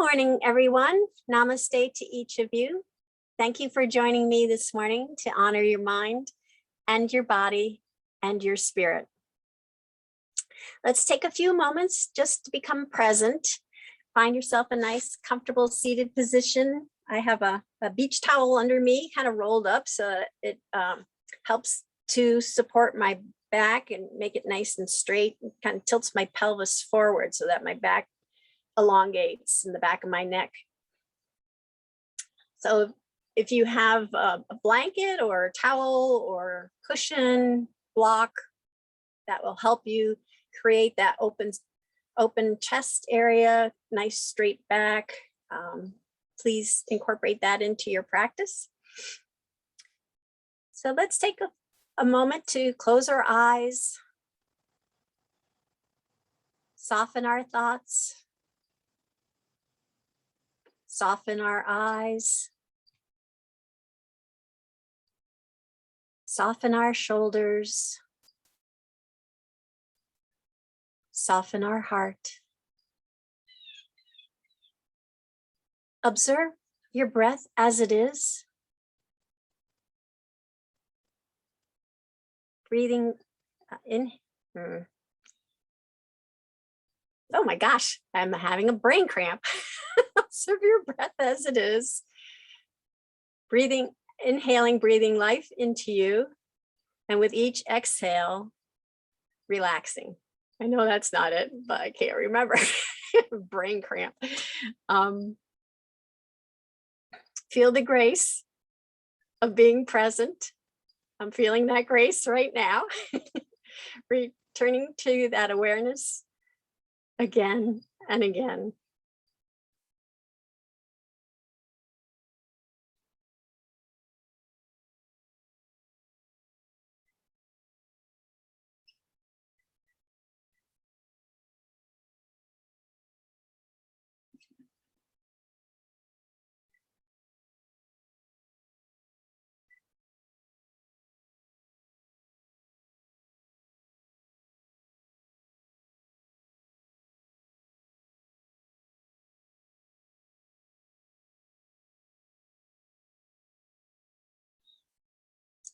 morning, everyone. Namaste to each of you. Thank you for joining me this morning to honor your mind and your body and your spirit. Let's take a few moments just to become present. Find yourself a nice, comfortable seated position. I have a beach towel under me, kind of rolled up, so it helps to support my back and make it nice and straight. It kind of tilts my pelvis forward so that my back elongates in the back of my neck. So if you have a blanket or a towel or cushion block, that will help you create that open chest area, nice straight back. Please incorporate that into your practice. So let's take a moment to close our eyes, soften our thoughts, soften our eyes, soften our shoulders, soften our heart. Observe your breath as it is. Breathing in. Oh my gosh, I'm having a brain cramp. Observe your breath as it is. Inhaling, breathing life into you. And with each exhale, relaxing. I know that's not it, but I can't remember. Brain cramp. Feel the grace of being present. I'm feeling that grace right now. Returning to that awareness again and again.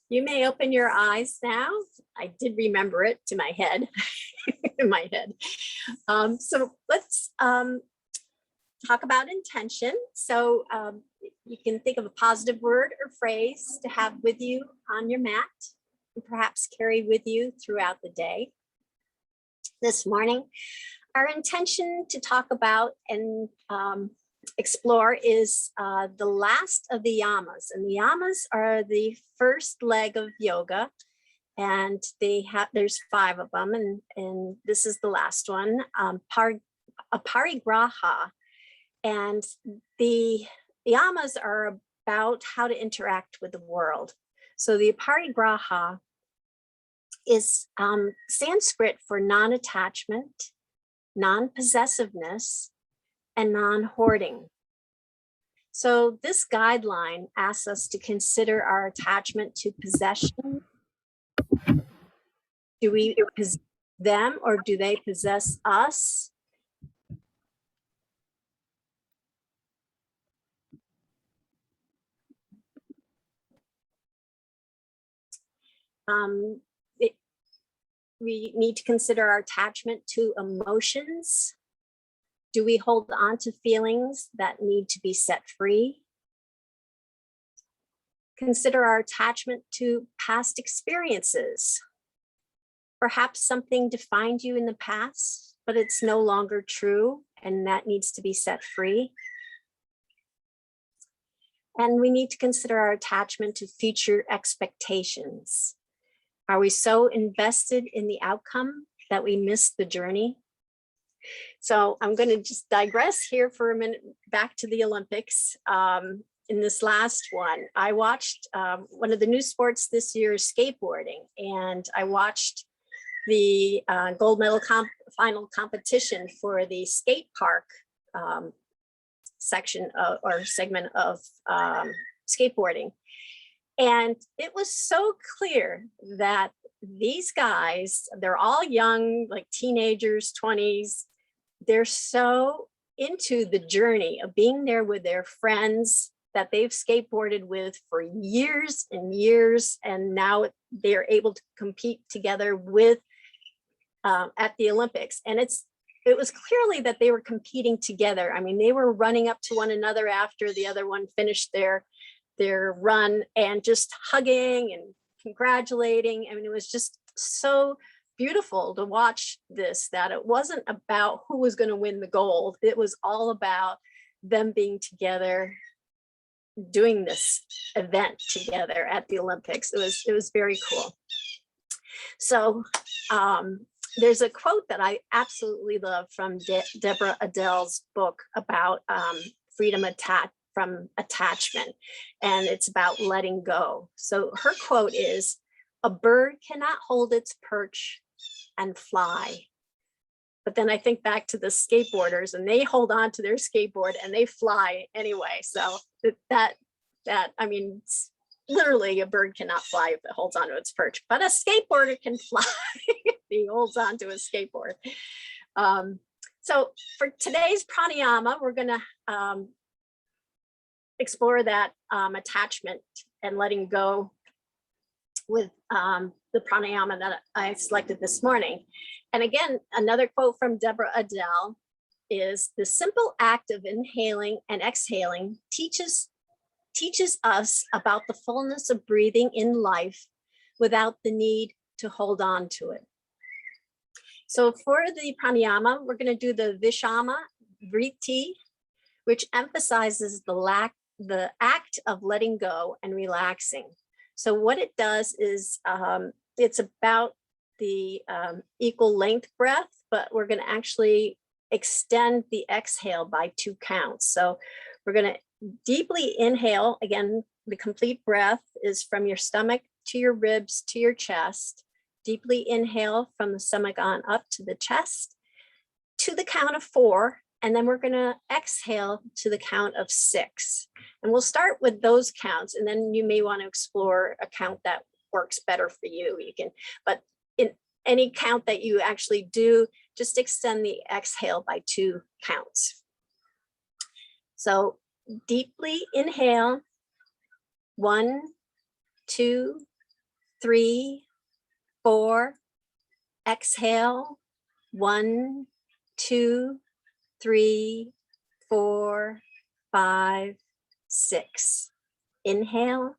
You may open your eyes now. I did remember it to my head, in my head. So let's talk about intention. So you can think of a positive word or phrase to have with you on your mat and perhaps carry with you throughout the day. This morning, our intention to talk about and explore is the last of the Yamas. And the Yamas are the first leg of yoga. And there's 5 of them. And this is the last one, Aparigraha. And the Yamas are about how to interact with the world. So the Aparigraha is Sanskrit for non-attachment, non-possessiveness, and non-hoarding. So this guideline asks us to consider our attachment to possession. Do we possess them or do they possess us? We need to consider our attachment to emotions. Do we hold on to feelings that need to be set free? Consider our attachment to past experiences. Perhaps something defined you in the past, but it's no longer true, and that needs to be set free. And we need to consider our attachment to future expectations. Are we so invested in the outcome that we miss the journey? So I'm going to just digress here for a minute back to the Olympics. In this last one, I watched one of the new sports this year is skateboarding, and I watched the gold medal final competition for the skate park section or segment of skateboarding. And it was so clear that these guys, they're all young, like teenagers, 20s. They're so into the journey of being there with their friends that they've skateboarded with for years and years, and now they're able to compete together with at the Olympics. And it was clearly that they were competing together. I mean, they were running up to one another after the other one finished their run and just hugging and congratulating. I mean, it was just so beautiful to watch this, that it wasn't about who was going to win the gold. It was all about them being together, doing this event together at the Olympics. It was very cool. So there's a quote that I absolutely love from Deborah Adele's book about freedom from attachment, and it's about letting go. So her quote is, "A bird cannot hold its perch and fly." But then I think back to the skateboarders, and they hold on to their skateboard and they fly anyway. So that I mean, literally a bird cannot fly if it holds onto its perch, but a skateboarder can fly if he holds onto a skateboard. So for today's pranayama, we're going to explore that attachment and letting go with the pranayama that I selected this morning. And again, another quote from Deborah Adele is, "The simple act of inhaling and exhaling teaches us about the fullness of breathing in life without the need to hold on to it." So for the pranayama, we're going to do the Vishama Vritti, which emphasizes the act of letting go and relaxing. So what it does is it's about the equal length breath, but we're going to actually extend the exhale by 2 counts. So we're going to deeply inhale. Again, the complete breath is from your stomach to your ribs to your chest. Deeply inhale from the stomach on up to the chest to the count of 4. And then we're going to exhale to the count of 6. And we'll start with those counts. And then you may want to explore a count that works better for you. You can, but in any count that you actually do, just extend the exhale by 2 counts. So deeply inhale, 1, 2, 3, 4. Exhale, 1, 2, 3, 4, 5, 6. Inhale,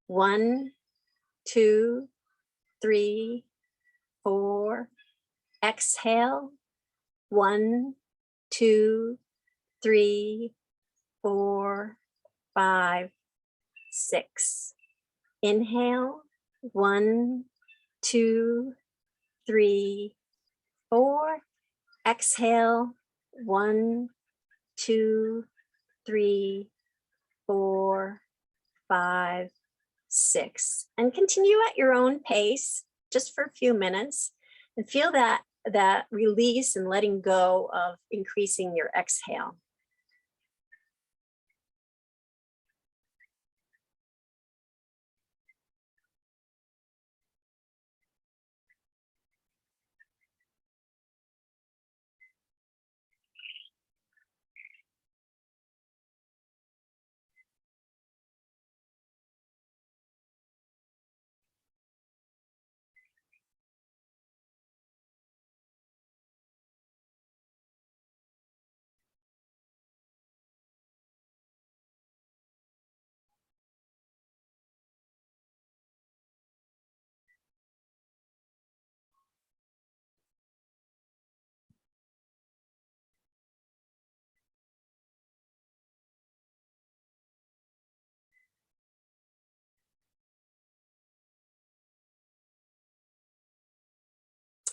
1, 2, 3, 4. Exhale, 1, 2, 3, 4, 5, 6. Inhale, 1, 2, 3, 4. Exhale, 1, 2, 3, 4, 5, 6. And continue at your own pace just for a few minutes and feel that release and letting go of increasing your exhale.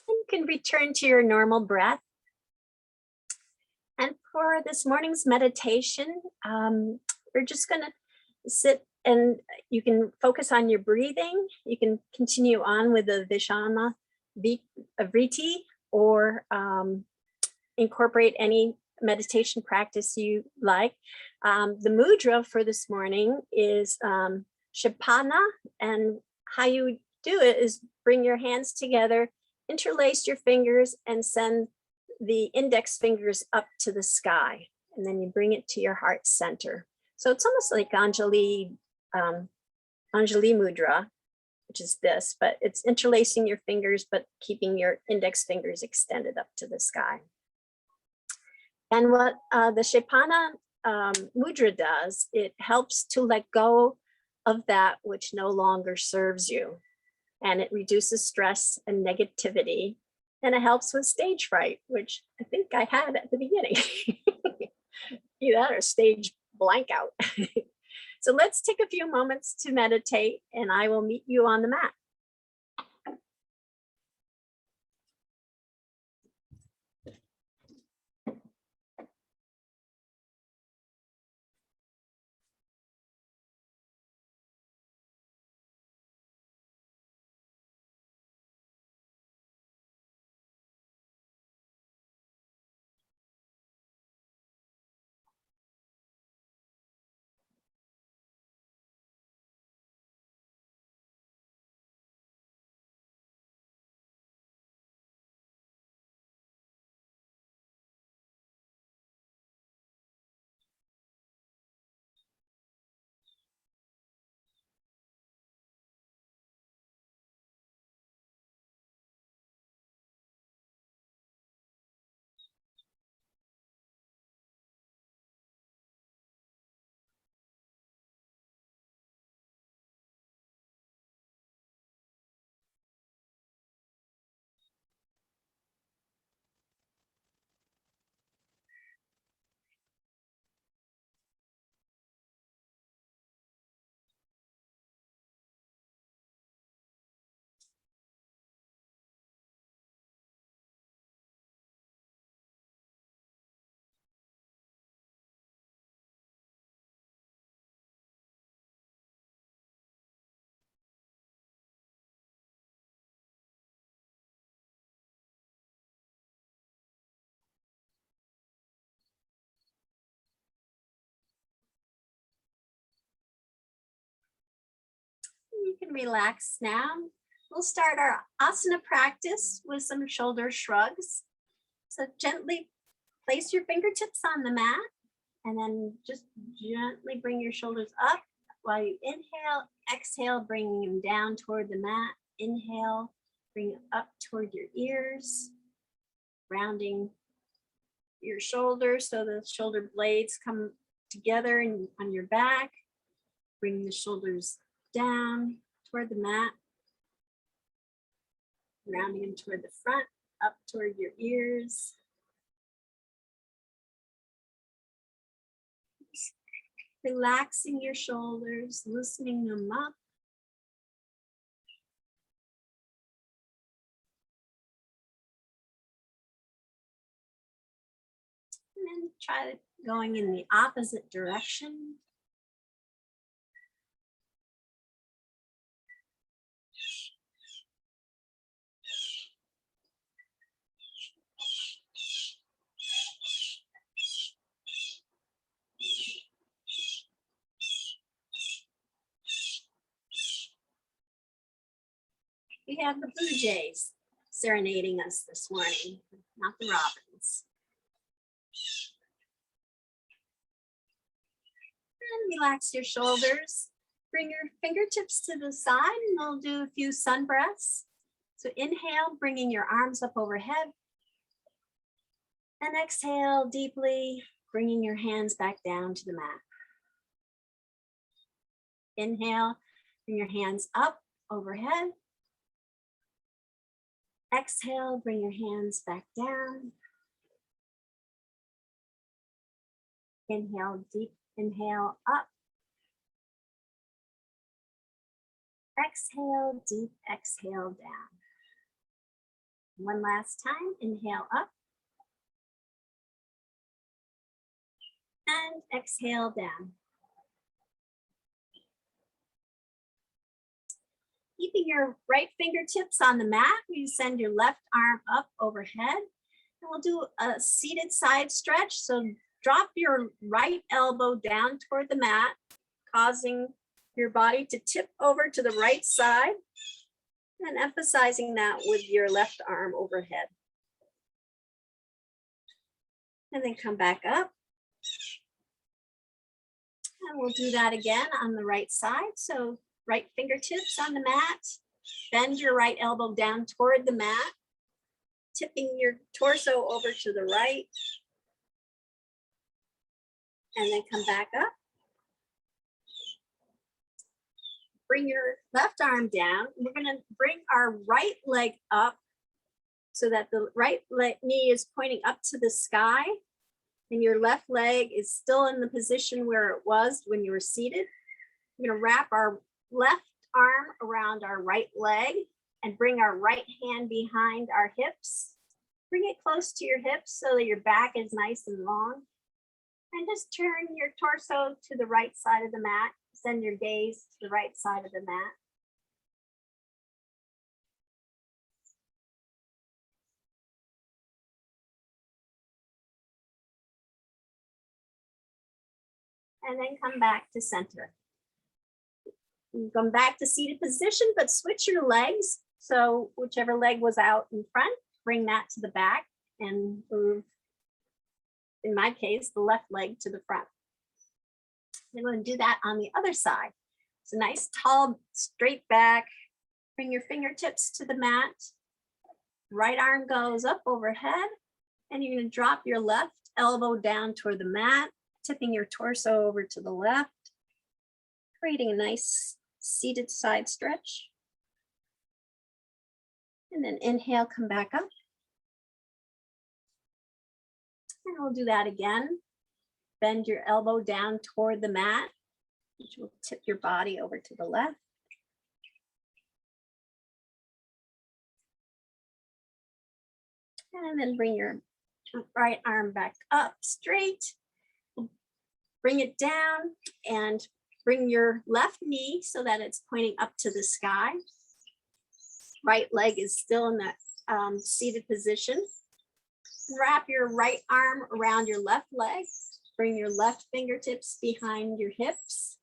You can return to your normal breath. And for this morning's meditation, we're just going to sit, and you can focus on your breathing. You can continue on with the Vishama Vritti, or incorporate any meditation practice you like. The mudra for this morning is Kshepana, and how you do it is bring your hands together, interlace your fingers, and send the index fingers up to the sky, and then you bring it to your heart center. So it's almost like Anjali Mudra, which is this, but it's interlacing your fingers, but keeping your index fingers extended up to the sky. And what the Kshepana Mudra does, it helps to let go of that which no longer serves you. And it reduces stress and negativity. And it helps with stage fright, which I think I had at the beginning. Either that or stage blank out. So let's take a few moments to meditate, and I will meet you on the mat. You can relax now. We'll start our asana practice with some shoulder shrugs. So gently place your fingertips on the mat, and then just gently bring your shoulders up while you inhale. Exhale, bringing them down toward the mat. Inhale, bring it up toward your ears, rounding your shoulders so the shoulder blades come together and on your back. Bring the shoulders down toward the mat, rounding them toward the front, up toward your ears. Relaxing your shoulders, loosening them up. And then try going in the opposite direction. We have the blue jays serenading us this morning, not the robins. And relax your shoulders. Bring your fingertips to the side, and we'll do a few sun breaths. So inhale, bringing your arms up overhead. And exhale deeply, bringing your hands back down to the mat. Inhale, bring your hands up overhead. Exhale, bring your hands back down. Inhale, deep inhale up. Exhale, deep exhale down. One last time, inhale up. And exhale down. Keeping your right fingertips on the mat, you send your left arm up overhead. And we'll do a seated side stretch. So drop your right elbow down toward the mat, causing your body to tip over to the right side, and emphasizing that with your left arm overhead. And then come back up. And we'll do that again on the right side. So right fingertips on the mat. Bend your right elbow down toward the mat. Tipping your torso over to the right. And then come back up. Bring your left arm down. We're going to bring our right leg up so that the right knee is pointing up to the sky and your left leg is still in the position where it was when you were seated. We're going to wrap our left arm around our right leg and bring our right hand behind our hips. Bring it close to your hips so that your back is nice and long. And just turn your torso to the right side of the mat. Send your gaze to the right side of the mat. And then come back to center. You come back to seated position, but switch your legs. So whichever leg was out in front, bring that to the back and move, in my case, the left leg to the front. Then we're going to do that on the other side. So nice, tall, straight back. Bring your fingertips to the mat. Right arm goes up overhead. And you're going to drop your left elbow down toward the mat, tipping your torso over to the left, creating a nice seated side stretch. And then inhale, come back up. And we'll do that again. Bend your elbow down toward the mat, which will tip your body over to the left. And then bring your right arm back up straight. Bring it down and bring your left knee so that it's pointing up to the sky. Right leg is still in that seated position. Wrap your right arm around your left leg. Bring your left fingertips behind your hips.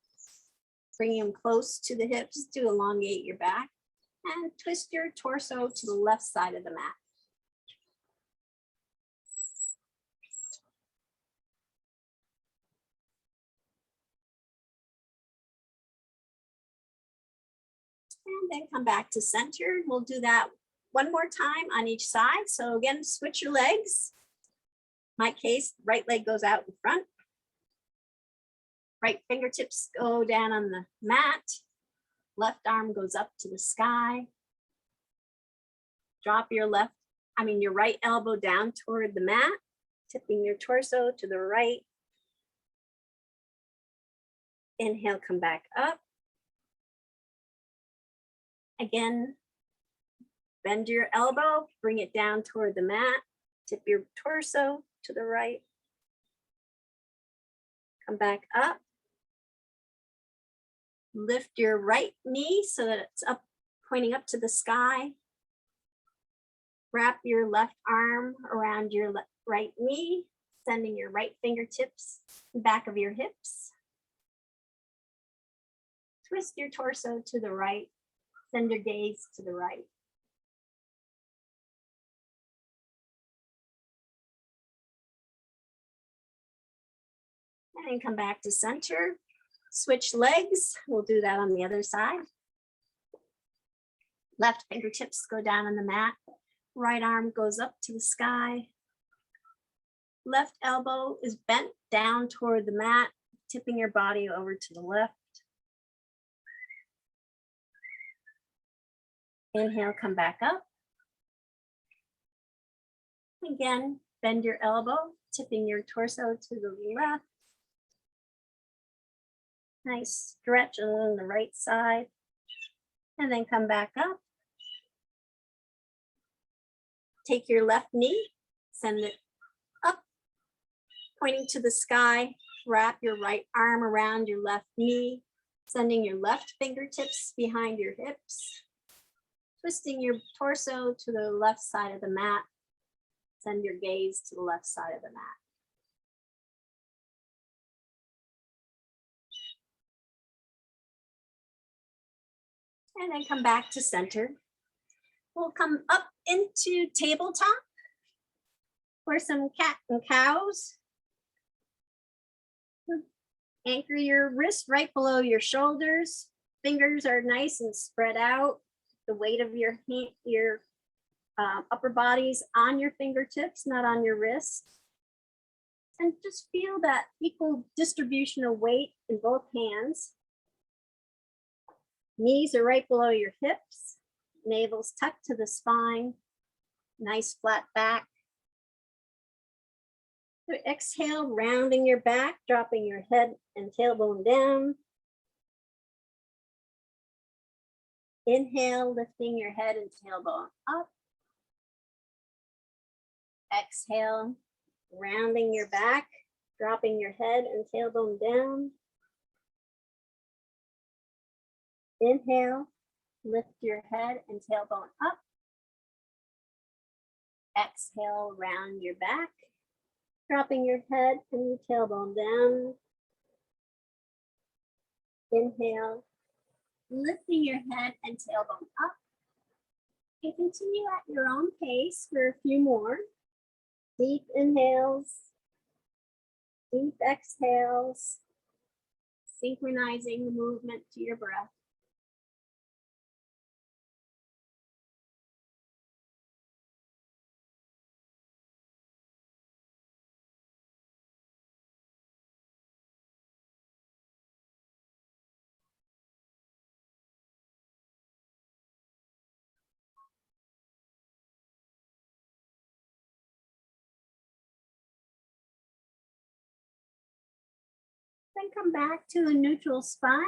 Bring them close to the hips to elongate your back. And twist your torso to the left side of the mat. And then come back to center. We'll do that one more time on each side. So again, switch your legs. In my case, right leg goes out in front. Right fingertips go down on the mat. Left arm goes up to the sky. Drop your right elbow down toward the mat, tipping your torso to the right. Inhale, come back up. Again, bend your elbow, bring it down toward the mat, tip your torso to the right. Come back up. Lift your right knee so that it's up, pointing up to the sky. Wrap your left arm around your right knee, sending your right fingertips back of your hips. Twist your torso to the right, send your gaze to the right. And then come back to center. Switch legs. We'll do that on the other side. Left fingertips go down on the mat. Right arm goes up to the sky. Left elbow is bent down toward the mat, tipping your body over to the left. Inhale, come back up. Again, bend your elbow, tipping your torso to the left. Nice stretch along the right side. And then come back up. Take your left knee, send it up, pointing to the sky. Wrap your right arm around your left knee, sending your left fingertips behind your hips. Twisting your torso to the left side of the mat. Send your gaze to the left side of the mat. And then come back to center. We'll come up into tabletop. for some cat and cows. Anchor your wrists right below your shoulders. Fingers are nice and spread out. The weight of your hand, your upper body's on your fingertips, not on your wrists. And just feel that equal distribution of weight in both hands. Knees are right below your hips. Navel's tucked to the spine. Nice flat back. So exhale, rounding your back, dropping your head and tailbone down. Inhale, lifting your head and tailbone up. Exhale, rounding your back, dropping your head and tailbone down. Inhale, lift your head and tailbone up. Exhale, round your back, dropping your head and your tailbone down. Inhale, lifting your head and tailbone up. And continue at your own pace for a few more. Deep inhales, deep exhales, synchronizing the movement to your breath. Then come back to a neutral spine.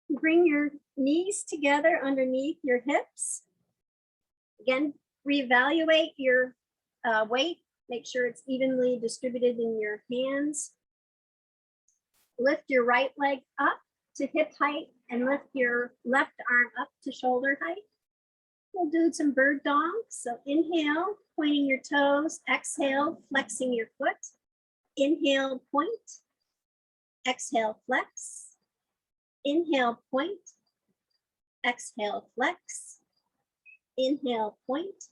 Bring your knees together underneath your hips. Again, reevaluate your weight. Make sure it's evenly distributed in your hands. Lift your right leg up to hip height and lift your left arm up to shoulder height. We'll do some bird dogs. So inhale, pointing your toes. Exhale, flexing your foot. Inhale, point. Exhale, flex. Inhale, point. Exhale, flex. Inhale, point.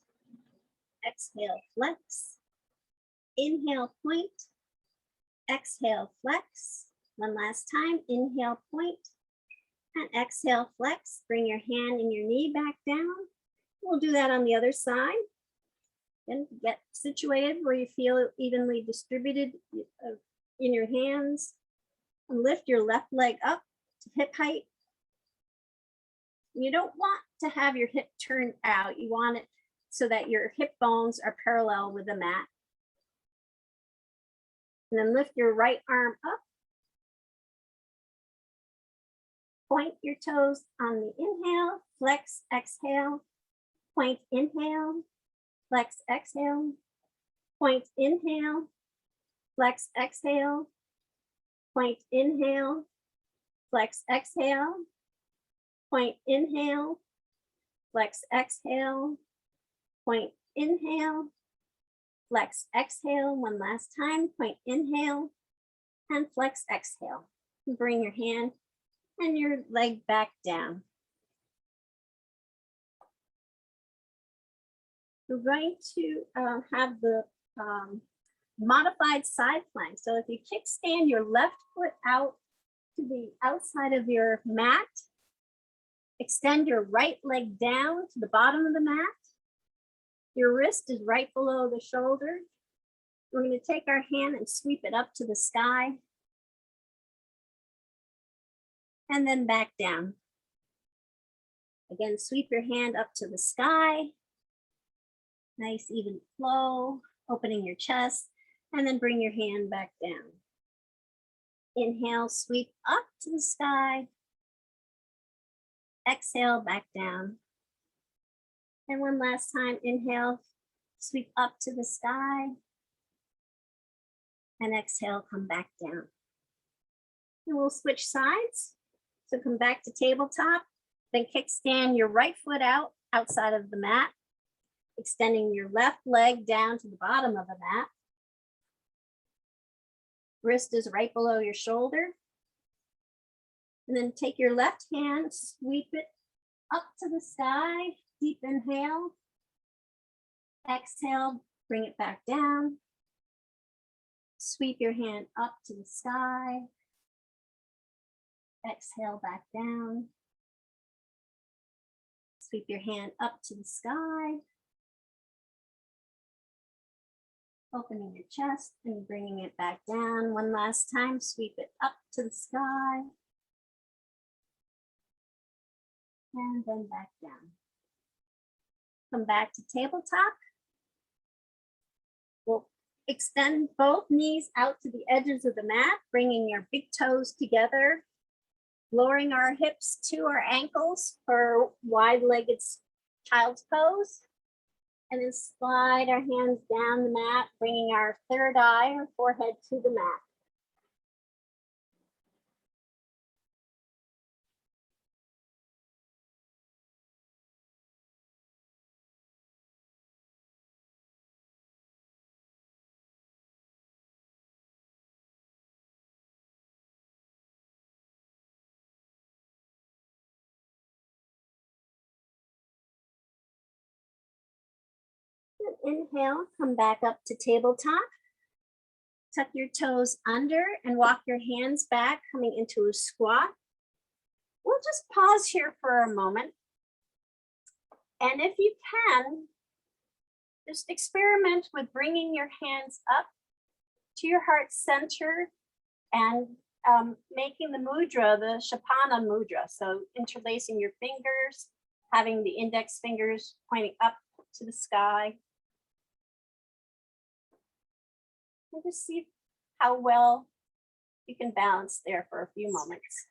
Exhale, flex. Inhale, point. Exhale, flex. One last time. Inhale, point. And exhale, flex. Bring your hand and your knee back down. We'll do that on the other side. And get situated where you feel evenly distributed in your hands. And lift your left leg up to hip height. You don't want to have your hip turned out. You want it so that your hip bones are parallel with the mat. And then lift your right arm up. Point your toes on the inhale, flex, exhale. Point, inhale, flex, exhale. Point, inhale, flex, exhale. Point, inhale, flex, exhale. Point, inhale, flex, exhale. Point, inhale, flex, exhale. One last time. Point, inhale, and flex, exhale. Bring your hand and your leg back down. We're going to have the modified side plank. So if you kickstand your left foot out to the outside of your mat, extend your right leg down to the bottom of the mat. Your wrist is right below the shoulder. We're going to take our hand and sweep it up to the sky. And then back down. Again, sweep your hand up to the sky. Nice even flow, opening your chest, and then bring your hand back down. Inhale, sweep up to the sky. Exhale, back down. And one last time, inhale, sweep up to the sky. And exhale, come back down. And we'll switch sides. So come back to tabletop, then kickstand your right foot out outside of the mat, extending your left leg down to the bottom of the mat. Wrist is right below your shoulder. And then take your left hand, sweep it up to the sky. Deep inhale. Exhale, Bring it back down. Sweep your hand up to the sky. Exhale back down. Sweep your hand up to the sky. Opening your chest and bringing it back down. One last time, sweep it up to the sky. And then back down. Come back to tabletop. We'll extend both knees out to the edges of the mat, bringing your big toes together, lowering our hips to our ankles for wide-legged child's pose. And then slide our hands down the mat, bringing our third eye or forehead to the mat. Inhale, come back up to tabletop. Tuck your toes under and walk your hands back, coming into a squat. We'll just pause here for a moment. And if you can, just experiment with bringing your hands up to your heart center and making the mudra, the Kshepana Mudra. So interlacing your fingers, having the index fingers pointing up to the sky. And just see how well you can balance there for a few moments.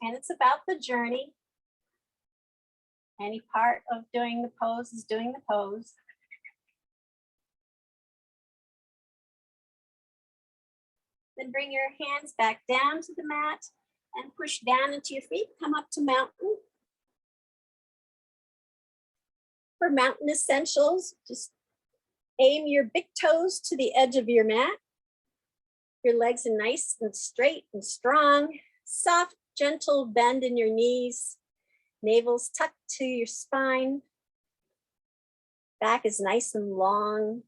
And it's about the journey. Any part of doing the pose is doing the pose. Then bring your hands back down to the mat and push down into your feet. Come up to mountain. For mountain essentials, just aim your big toes to the edge of your mat. Your legs are nice and straight and strong. Soft, gentle bend in your knees. Navel's tucked to your spine. Back is nice and long.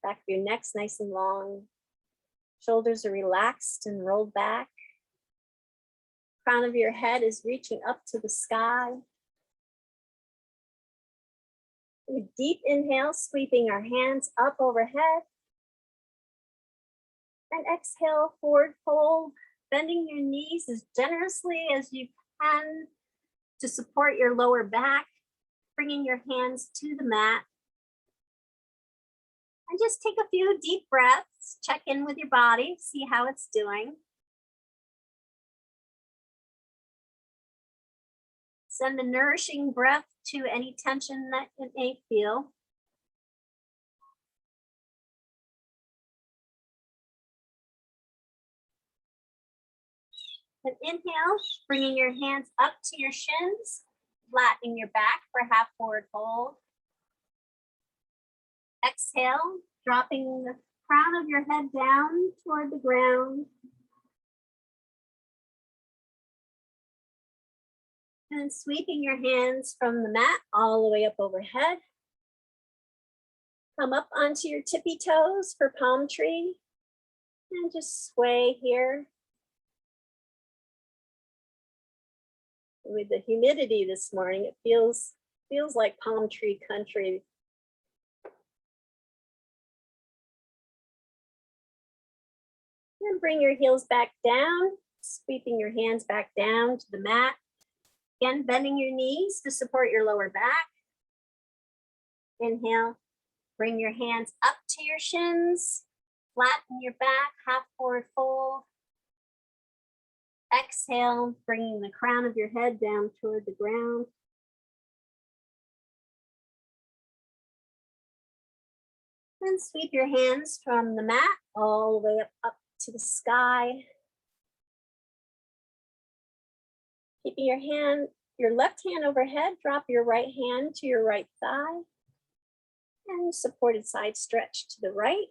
Back of your neck's nice and long. Shoulders are relaxed and rolled back. Crown of your head is reaching up to the sky. A deep inhale, sweeping our hands up overhead. And exhale, forward fold, bending your knees as generously as you can to support your lower back, bringing your hands to the mat. And just take a few deep breaths, check in with your body, see how it's doing. Send a nourishing breath to any tension that it may feel. And inhale, bringing your hands up to your shins, flattening your back for half forward fold. Exhale, dropping the crown of your head down toward the ground. And sweeping your hands from the mat all the way up overhead. Come up onto your tippy toes for palm tree. And just sway here. With the humidity this morning, it feels like palm tree country. And bring your heels back down, sweeping your hands back down to the mat. Again, bending your knees to support your lower back. Inhale, bring your hands up to your shins, flatten your back, half forward fold. Exhale, bringing the crown of your head down toward the ground. And sweep your hands from the mat all the way up to the sky. Keeping your left hand overhead, drop your right hand to your right thigh. And supported side stretch to the right.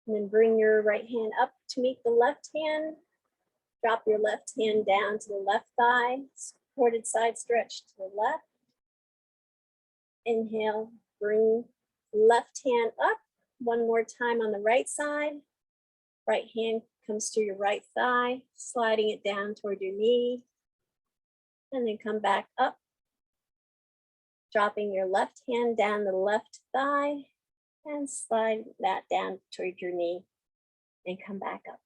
And then bring your right hand up to meet the left hand. Drop your left hand down to the left thigh. Supported side stretch to the left. Inhale, bring left hand up. One more time on the right side. Right hand comes to your right thigh, sliding it down toward your knee. And then come back up. Dropping your left hand down the left thigh and slide that down toward your knee and come back up.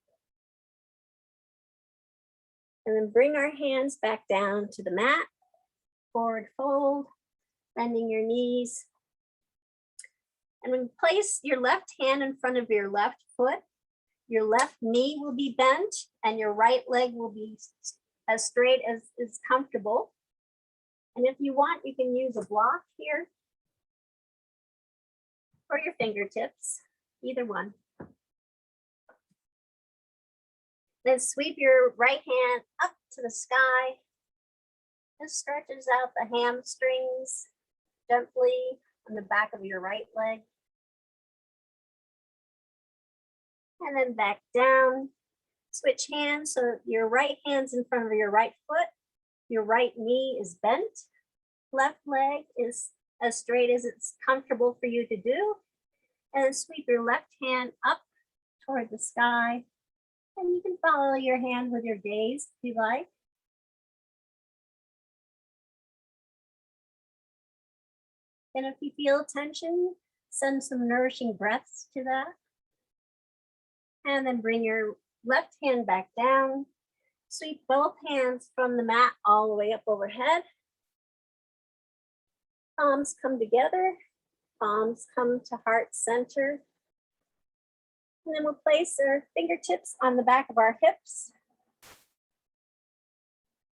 And then bring our hands back down to the mat, forward fold, bending your knees. And then place your left hand in front of your left foot. Your left knee will be bent and your right leg will be as straight as is comfortable. And if you want, you can use a block here or your fingertips, either one. Then sweep your right hand up to the sky. This stretches out the hamstrings gently on the back of your right leg. And then back down. Switch hands so your right hand's in front of your right foot. Your right knee is bent. Left leg is as straight as it's comfortable for you to do. And then sweep your left hand up toward the sky. And you can follow your hand with your gaze if you like. And if you feel tension, send some nourishing breaths to that. And then bring your left hand back down. Sweep both hands from the mat all the way up overhead. Palms come together. Palms come to heart center. And then we'll place our fingertips on the back of our hips.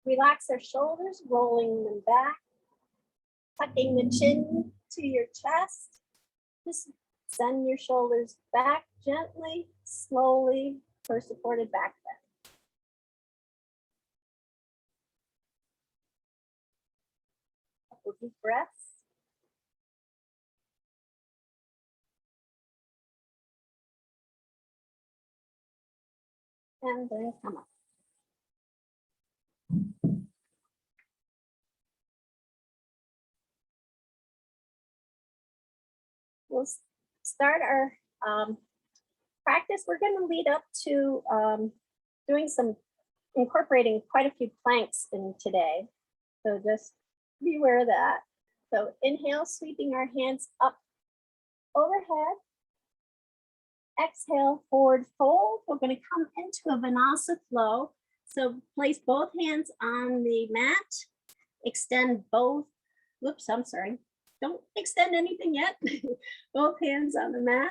Relax our shoulders, rolling them back. Tucking the chin to your chest. Just send your shoulders back gently, slowly for supported back bend. Couple deep breaths. And then come up. We'll start our practice. We're going to lead up to doing some incorporating quite a few planks in today. So just be aware of that. So inhale, sweeping our hands up overhead. Exhale, forward fold. We're going to come into a Vinyasa flow. So place both hands on the mat. Extend both. Whoops, I'm sorry. Don't extend anything yet. Both hands on the mat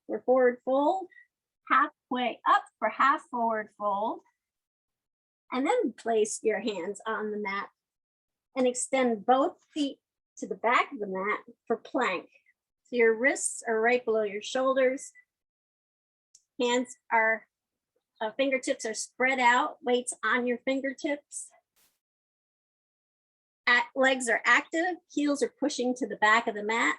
for forward fold. Halfway up for half forward fold. And then place your hands on the mat and extend both feet to the back of the mat for plank. So your wrists are right below your shoulders. Hands are, fingertips are spread out, weights on your fingertips. Legs are active, heels are pushing to the back of the mat.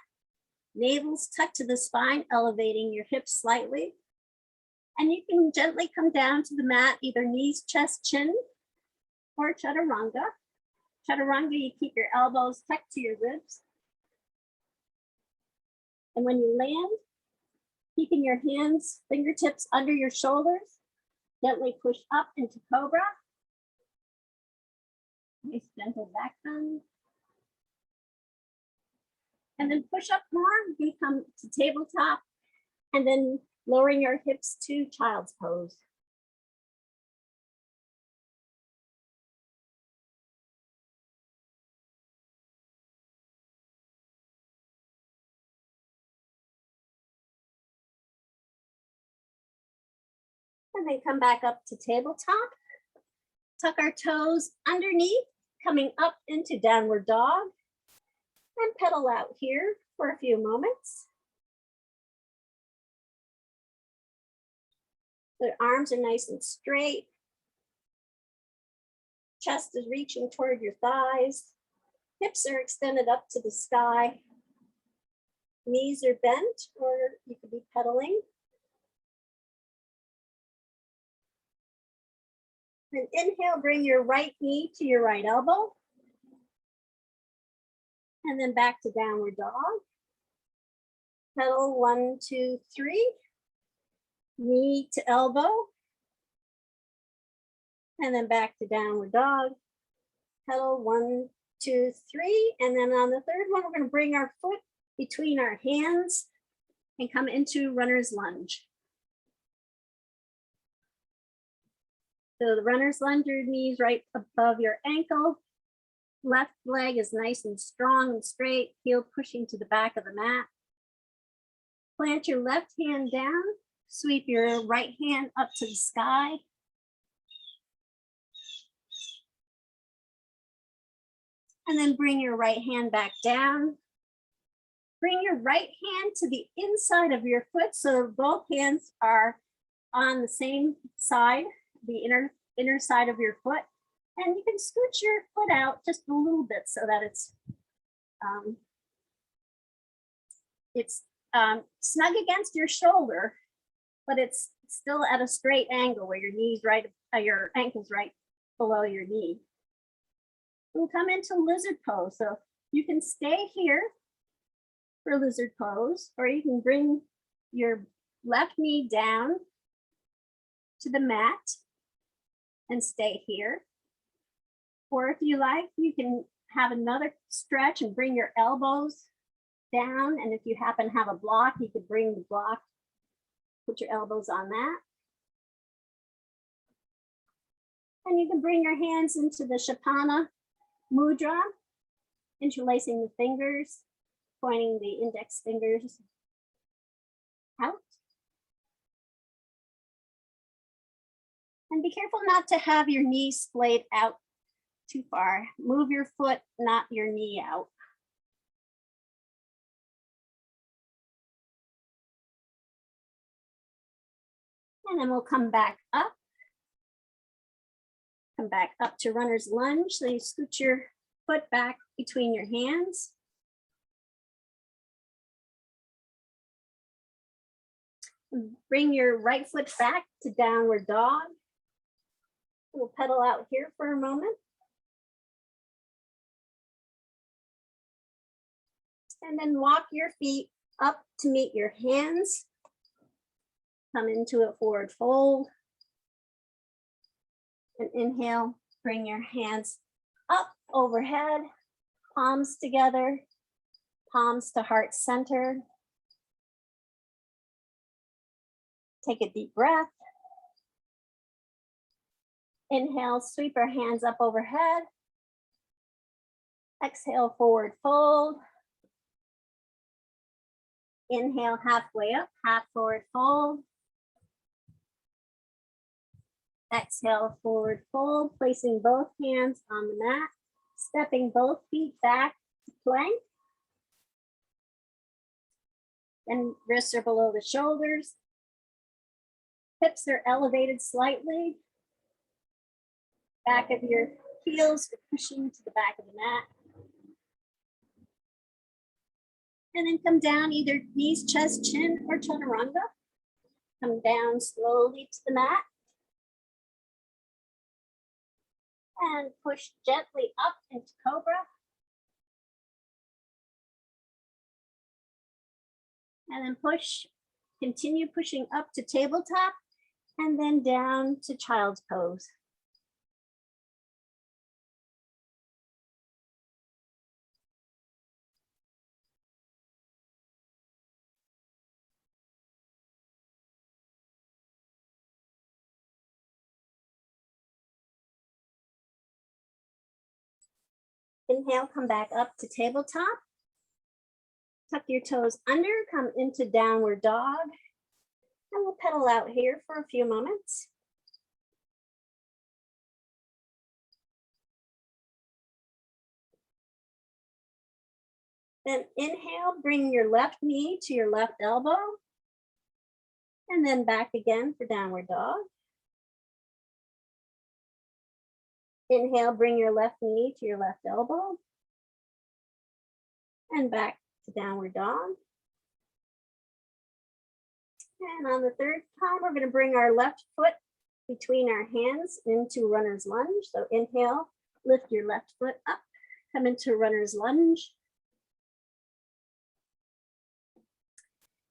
Navel's tucked to the spine, elevating your hips slightly. And you can gently come down to the mat, either knees, chest, chin, or chaturanga. Chaturanga, you keep your elbows tucked to your ribs. And when you land, keeping your hands, fingertips under your shoulders, gently push up into cobra. Nice gentle back bend. And then push up more, you come to tabletop, and then lowering your hips to child's pose. And then come back up to tabletop. Tuck our toes underneath, coming up into downward dog. And pedal out here for a few moments. The arms are nice and straight. Chest is reaching toward your thighs. Hips are extended up to the sky. Knees are bent, or you could be pedaling. Then inhale, bring your right knee to your right elbow. And then back to downward dog. Pedal 1, 2, 3. Knee to elbow. And then back to downward dog. Pedal 1, 2, 3. And then on the third one, we're going to bring our foot between our hands and come into runner's lunge. So the runner's lunge, your knees right above your ankle. Left leg is nice and strong and straight, heel pushing to the back of the mat. Plant your left hand down, sweep your right hand up to the sky. And then bring your right hand back down. Bring your right hand to the inside of your foot so both hands are on the same side, the inner side of your foot. And you can scooch your foot out just a little bit so that it's snug against your shoulder, but it's still at a straight angle where your knees your ankle's right below your knee. We'll come into lizard pose. So you can stay here for lizard pose, or you can bring your left knee down to the mat and stay here. Or if you like, you can have another stretch and bring your elbows down. And if you happen to have a block, you could bring the block, put your elbows on that. And you can bring your hands into the Kshepana Mudra, interlacing the fingers, pointing the index fingers out. And be careful not to have your knees splayed out too far. Move your foot, not your knee out. And then we'll come back up. Come back up to runner's lunge. So you scoot your foot back between your hands. Bring your right foot back to downward dog. We'll pedal out here for a moment. And then walk your feet up to meet your hands. Come into a forward fold. And inhale, bring your hands up overhead, palms together, palms to heart center. Take a deep breath. Inhale, sweep our hands up overhead. Exhale, forward fold. Inhale, halfway up, half forward fold. Exhale, forward fold, placing both hands on the mat, stepping both feet back to plank. And wrists are below the shoulders. Hips are elevated slightly. Back of your heels are pushing to the back of the mat. And then come down either knees, chest, chin, or chaturanga. Come down slowly to the mat. And push gently up into cobra. And then push, continue pushing up to tabletop and then down to child's pose. Inhale, come back up to tabletop. Tuck your toes under, come into downward dog. And we'll pedal out here for a few moments. Then inhale, bring your left knee to your left elbow. And then back again for downward dog. Inhale, bring your left knee to your left elbow. And back to downward dog. And on the third time, we're going to bring our left foot between our hands into runner's lunge. So inhale, lift your left foot up, come into runner's lunge.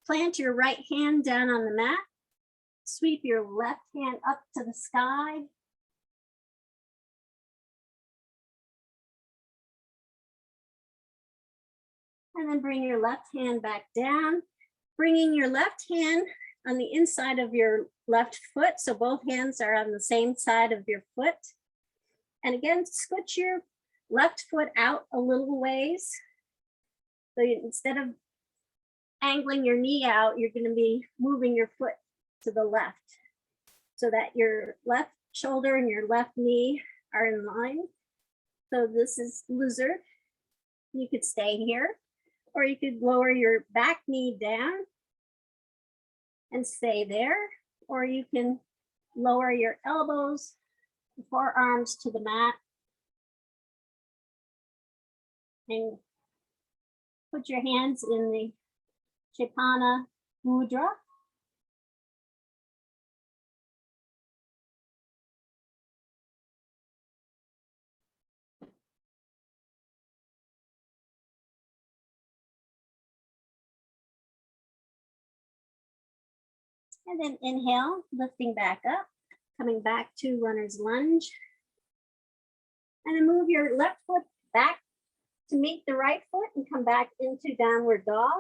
Plant your right hand down on the mat. Sweep your left hand up to the sky. And then bring your left hand back down, bringing your left hand on the inside of your left foot. So both hands are on the same side of your foot. And again, scooch your left foot out a little ways. So instead of angling your knee out, you're going to be moving your foot to the left so that your left shoulder and your left knee are in line. So this is lizard. You could stay here, or you could lower your back knee down and stay there, or you can lower your elbows, forearms to the mat, and put your hands in the Kshepana Mudra. And then inhale, lifting back up, coming back to runner's lunge. And then move your left foot back to meet the right foot and come back into downward dog.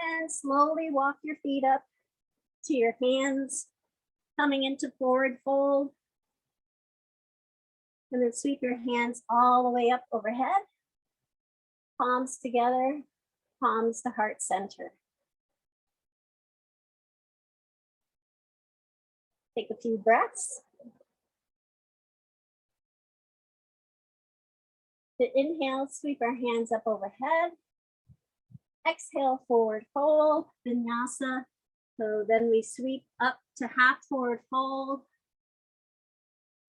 And slowly walk your feet up to your hands, coming into forward fold. And then sweep your hands all the way up overhead. Palms together, palms to heart center. Take a few breaths. To inhale, sweep our hands up overhead. Exhale, forward fold, vinyasa. So then we sweep up to half forward fold.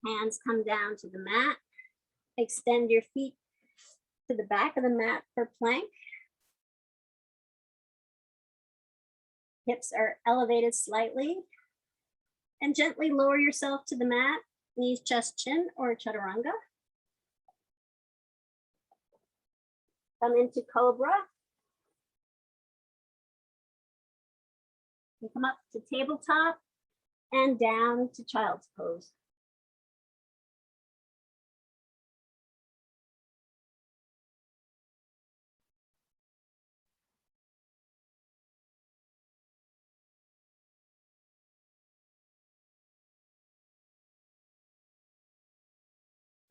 Hands come down to the mat. Extend your feet to the back of the mat for plank. Hips are elevated slightly. And gently lower yourself to the mat, knees, chest, chin, or chaturanga. Come into cobra. You come up to tabletop and down to child's pose.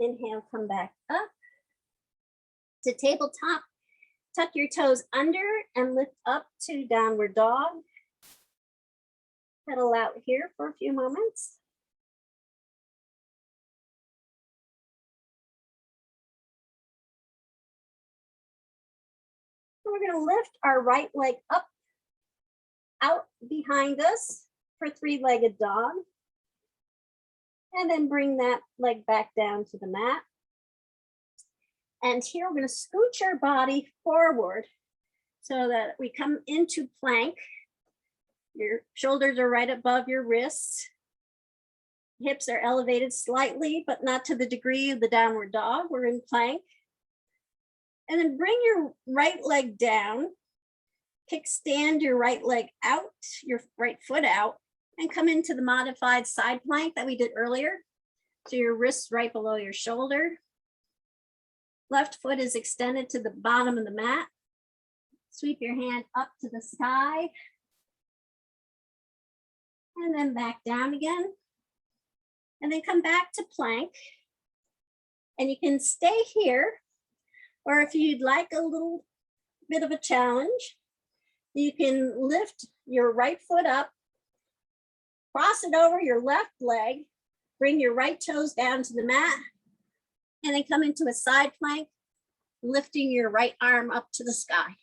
Inhale, come back up to tabletop. Tuck your toes under and lift up to downward dog. Pedal out here for a few moments. And we're going to lift our right leg up, out behind us for three-legged dog. And then bring that leg back down to the mat. And here we're going to scooch our body forward so that we come into plank. Your shoulders are right above your wrists. Hips are elevated slightly, but not to the degree of the downward dog. We're in plank. And then bring your right leg down. Kickstand your right leg out, your right foot out, and come into the modified side plank that we did earlier. So your wrists right below your shoulder. Left foot is extended to the bottom of the mat. Sweep your hand up to the sky. And then back down again. And then come back to plank. And you can stay here, or if you'd like a little bit of a challenge, you can lift your right foot up, cross it over your left leg, bring your right toes down to the mat, and then come into a side plank, lifting your right arm up to the sky.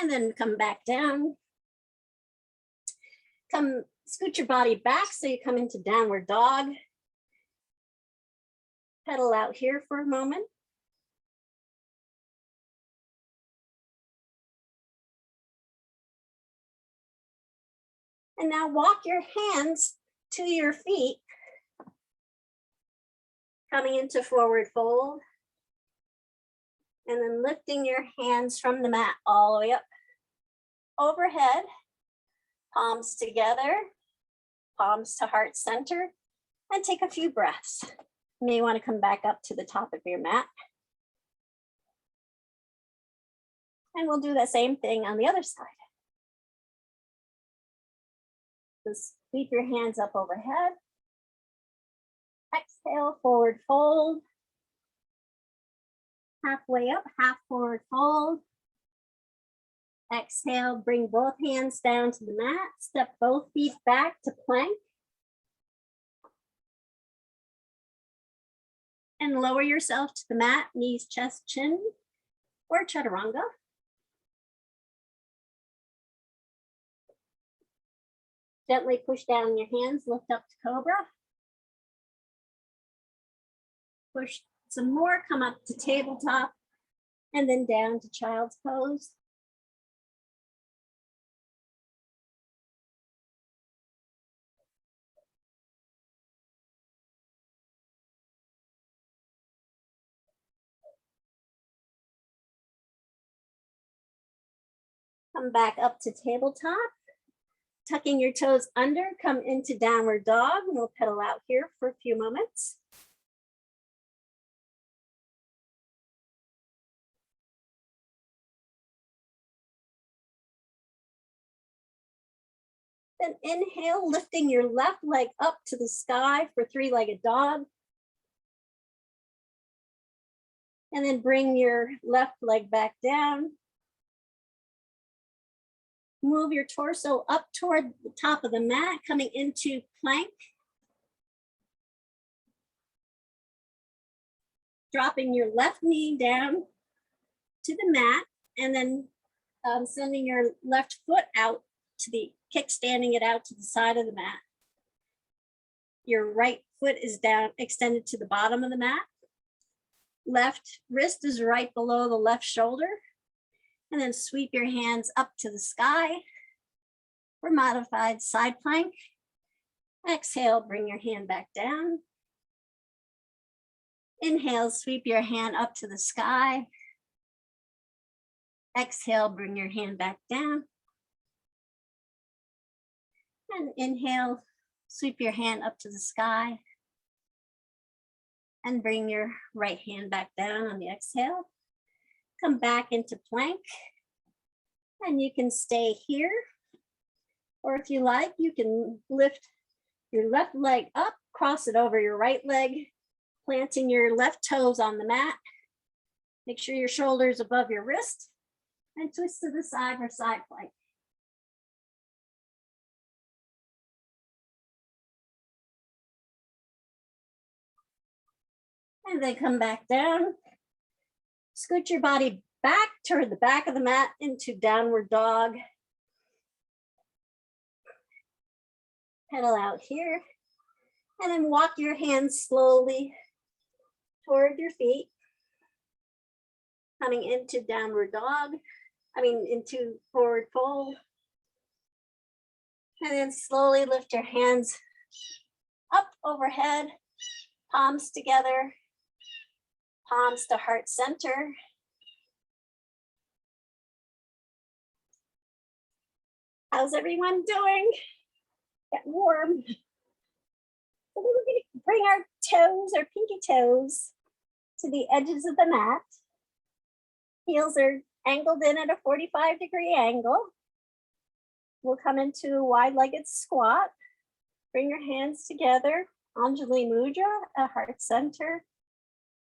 And then come back down. Come scoot your body back so you come into downward dog. Pedal out here for a moment. And now walk your hands to your feet, coming into forward fold. And then lifting your hands from the mat all the way up overhead, palms together, palms to heart center, and take a few breaths. You may want to come back up to the top of your mat. And we'll do the same thing on the other side. Just sweep your hands up overhead. Exhale, forward fold. Halfway up, half forward fold. Exhale, bring both hands down to the mat. Step both feet back to plank. And lower yourself to the mat, knees, chest, chin, or chaturanga. Gently push down your hands, lift up to cobra. Push some more, come up to tabletop, and then down to child's pose. Come back up to tabletop. Tucking your toes under, come into downward dog. We'll pedal out here for a few moments. Then inhale, lifting your left leg up to the sky for three-legged dog. And then bring your left leg back down. Move your torso up toward the top of the mat, coming into plank. Dropping your left knee down to the mat, and then sending your left foot out to the, kickstanding it out to the side of the mat. Your right foot is down, extended to the bottom of the mat. Left wrist is right below the left shoulder. And then sweep your hands up to the sky for modified side plank. Exhale, bring your hand back down. Inhale, sweep your hand up to the sky. Exhale, bring your hand back down. And inhale, sweep your hand up to the sky. And bring your right hand back down on the exhale. Come back into plank, and you can stay here, or if you like, you can lift your left leg up, cross it over your right leg, planting your left toes on the mat. Make sure your shoulders above your wrist, and twist to the side for side plank. And then come back down. Scoot your body back toward the back of the mat into downward dog. Pedal out here. And then walk your hands slowly toward your feet. Coming into downward dog. Into forward fold. And then slowly lift your hands up overhead, palms together. Palms to heart center. How's everyone doing? Get warm. So then we're going to bring our toes, our pinky toes, to the edges of the mat. Heels are angled in at a 45-degree angle. We'll come into a wide-legged squat. Bring your hands together. Anjali Mudra at heart center.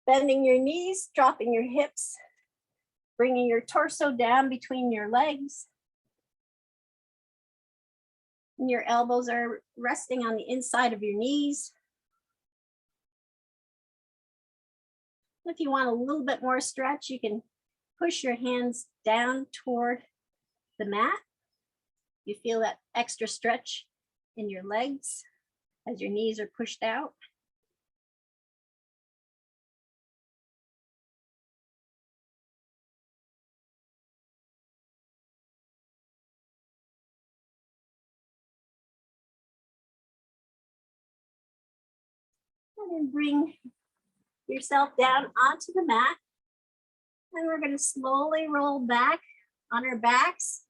Bending your knees, dropping your hips, bringing your torso down between your legs. And your elbows are resting on the inside of your knees. If you want a little bit more stretch, you can push your hands down toward the mat. You feel that extra stretch in your legs as your knees are pushed out. And bring yourself down onto the mat. And we're going to slowly roll back on our backs.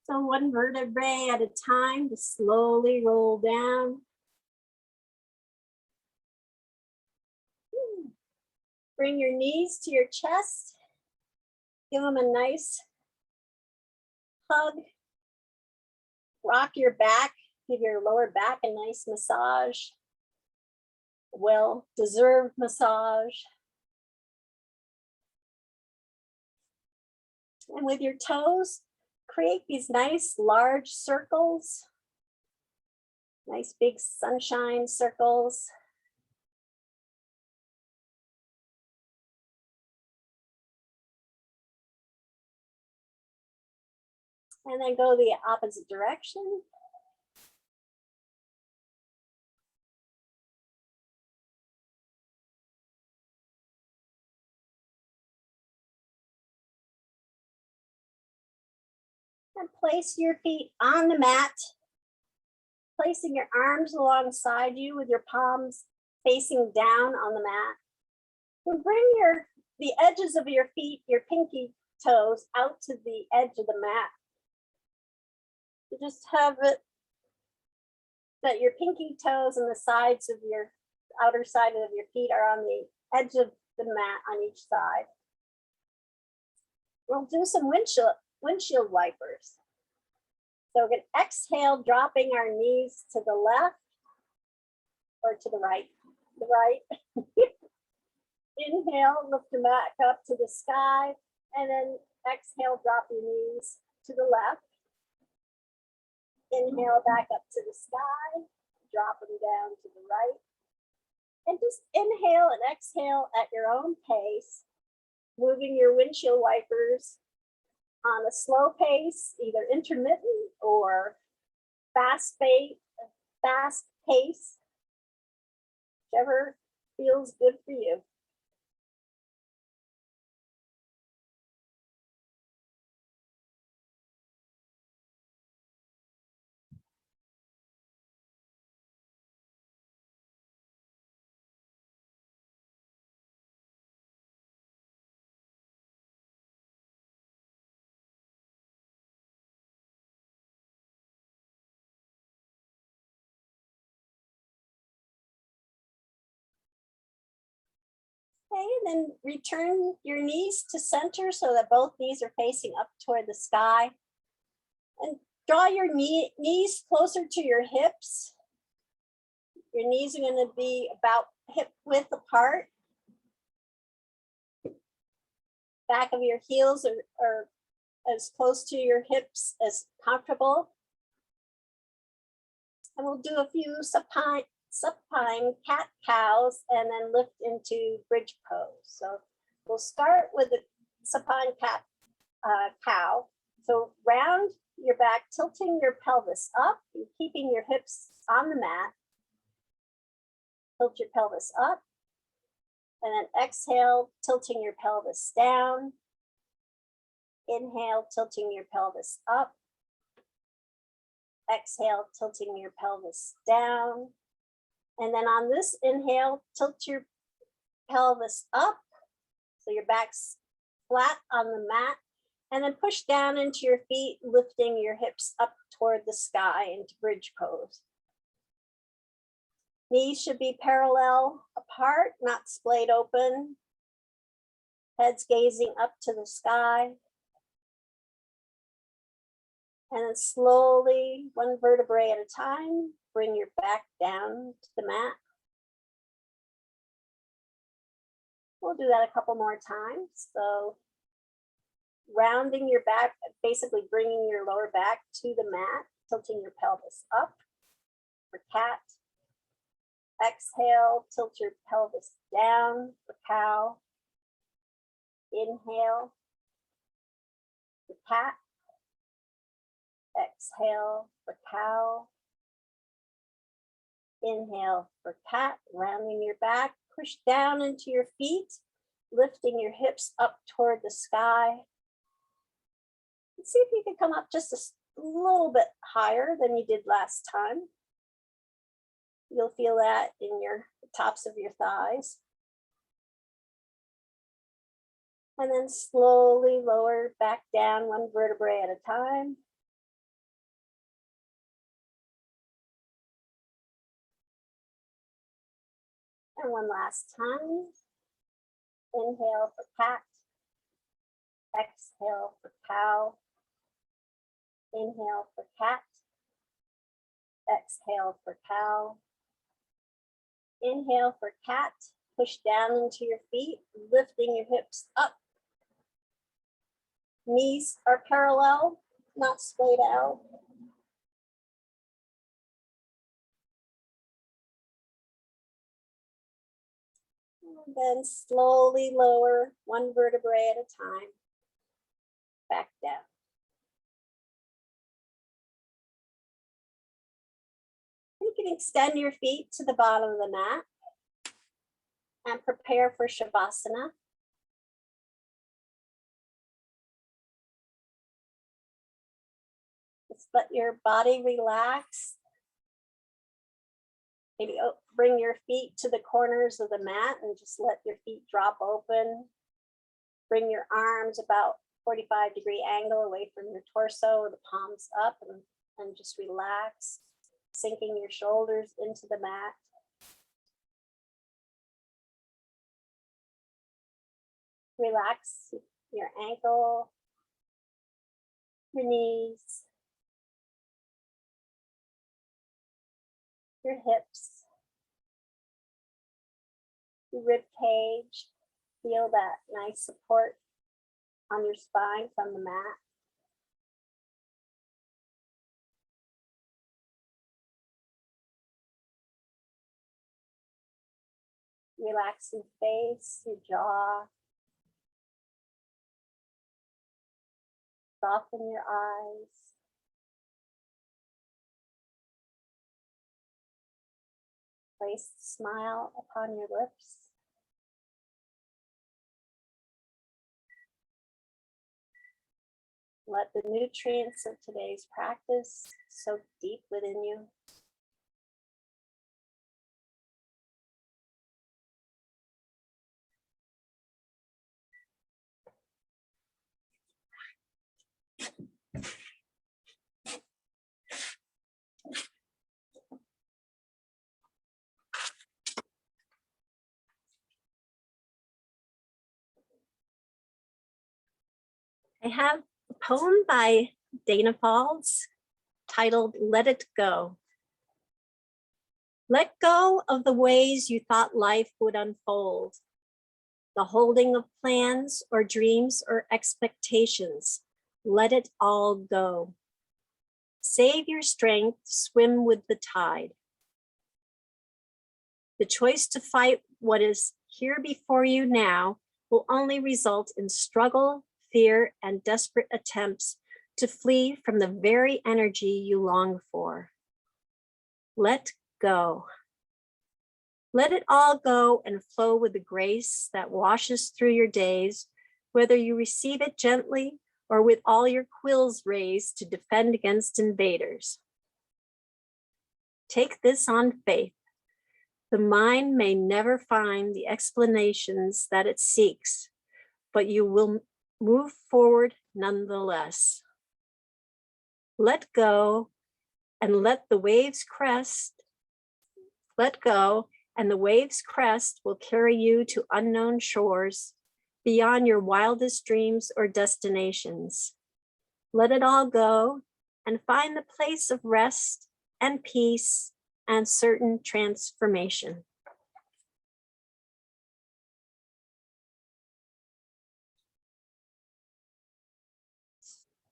So one vertebrae at a time to slowly roll down. Bring your knees to your chest. Give them a nice hug. Rock your back. Give your lower back a nice massage. Well-deserved massage. And with your toes, create these nice large circles. Nice big sunshine circles. And then go the opposite direction. And place your feet on the mat, placing your arms alongside you with your palms facing down on the mat. And bring the edges of your feet, your pinky toes, out to the edge of the mat. You just have it that your pinky toes and the sides of your outer side of your feet are on the edge of the mat on each side. We'll do some windshield wipers. So we're going to exhale, dropping our knees to the left or to the right. The right. Inhale, lift the mat up to the sky, and then exhale, drop your knees to the left. Inhale back up to the sky, drop them down to the right. And just inhale and exhale at your own pace, moving your windshield wipers on a slow pace, either intermittent or fast pace, whichever feels good for you. Okay, and then return your knees to center so that both knees are facing up toward the sky. And draw your knees closer to your hips. Your knees are going to be about hip width apart. Back of your heels are as close to your hips as comfortable. And we'll do a few supine cat cows and then lift into bridge pose. So we'll start with the supine cat cow. So round your back, tilting your pelvis up, and keeping your hips on the mat. Tilt your pelvis up, and then exhale, tilting your pelvis down. Inhale, tilting your pelvis up. Exhale, tilting your pelvis down. And then on this inhale, tilt your pelvis up, so your back's flat on the mat, and then push down into your feet, lifting your hips up toward the sky into bridge pose. Knees should be parallel apart, not splayed open. Heads gazing up to the sky. And then slowly, one vertebrae at a time, bring your back down to the mat. We'll do that a couple more times. So rounding your back, basically bringing your lower back to the mat, tilting your pelvis up for cat. Exhale, tilt your pelvis down for cow. Inhale for cat. Exhale for cow. Inhale for cat, rounding your back, push down into your feet, lifting your hips up toward the sky. And see if you can come up just a little bit higher than you did last time. You'll feel that in your tops of your thighs. And then slowly lower back down one vertebrae at a time. And one last time. Inhale for cat. Exhale for cow. Inhale for cat. Exhale for cow. Inhale for cat. Push down into your feet, lifting your hips up. Knees are parallel, not splayed out. And then slowly lower one vertebrae at a time, back down. You can extend your feet to the bottom of the mat and prepare for Shavasana. Just let your body relax. Maybe bring your feet to the corners of the mat and just let your feet drop open. Bring your arms about 45-degree angle away from your torso, the palms up, and just relax, sinking your shoulders into the mat. Relax your ankle, your knees, your hips, your rib cage. Feel that nice support on your spine from the mat. Relax your face, your jaw. Soften your eyes. Place a smile upon your lips. Let the nutrients of today's practice soak deep within you. I have a poem by Danna Faulds titled "Let It Go." Let go of the ways you thought life would unfold, the holding of plans or dreams or expectations. Let it all go. Save your strength, swim with the tide. The choice to fight what is here before you now will only result in struggle, fear, and desperate attempts to flee from the very energy you long for. Let go. Let it all go and flow with the grace that washes through your days, whether you receive it gently or with all your quills raised to defend against invaders. Take this on faith. The mind may never find the explanations that it seeks, but you will move forward nonetheless. Let go and let the waves crest. Let go and the waves crest will carry you to unknown shores beyond your wildest dreams or destinations. Let it all go and find the place of rest and peace and certain transformation.